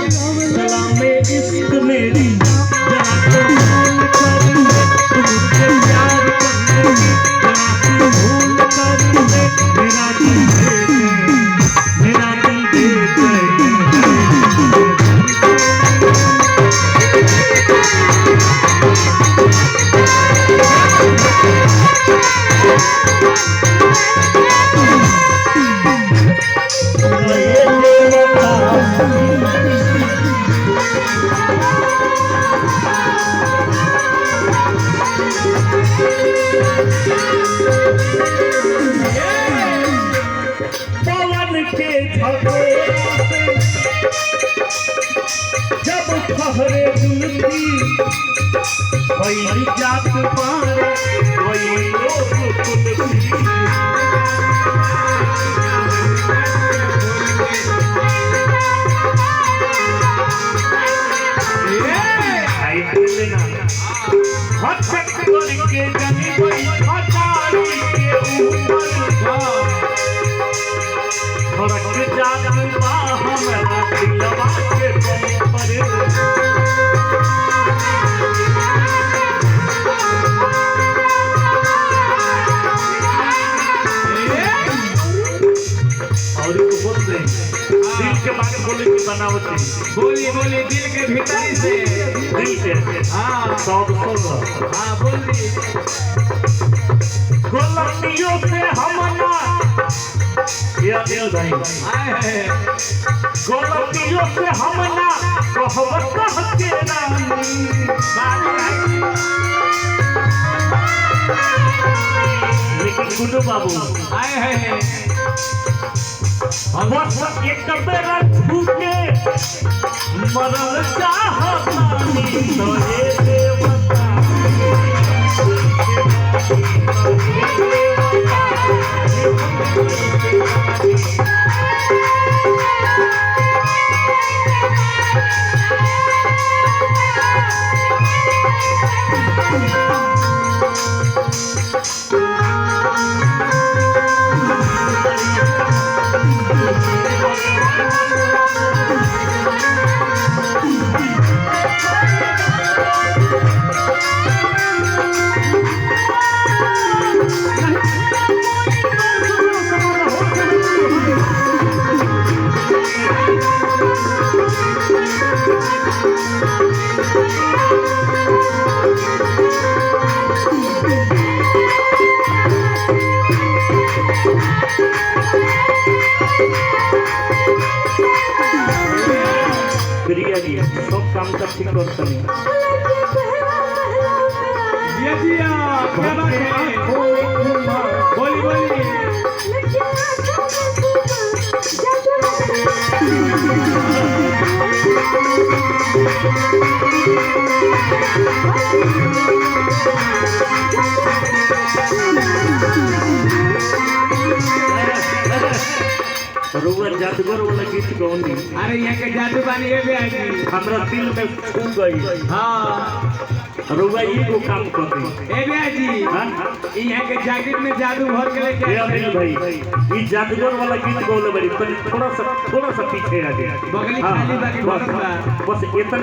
सलाम इश्क मेरी जरा तो भूल कर ले तुझसे प्यार करने की जरा तो भूल कर ले मेरा दिल दे जब ठहरे जुल्फी वही जात पारे वही लोग कुल्फी के जनी बड़ी अटारी के ऊपर फरक जात बा हमरा दिलवा के पर और को बोल दे दिल के बात बोले की बनावटी बोलिए बोलिए दिल के भीतर से दिल से हाँ सब हाँ बोलिए गोलतियों से हम ना ये दिल भाई गोलतियों से हम ना कहवत कह के रानी लेकिन गुड्डू बाबू आए हैं बस एक बेरा भूखे मरल चाहतानी तो ये देवता सब काम का ठीक करता नहीं क्या बात है बोली बोली रुआ जादूगर वाला गीत गौनी अरे यहाँ के जादू बानी है भी आएगी हमरा दिल में छू गई हाँ रुआ ये को काम कर दी ए भैया जी हां यहाँ के जैकेट में जादू भर के लेके ये दिल भाई ये जादूगर वाला गीत गौले बड़ी थोड़ा सा पीछे आ गया बगली खाली बाकी बस इतना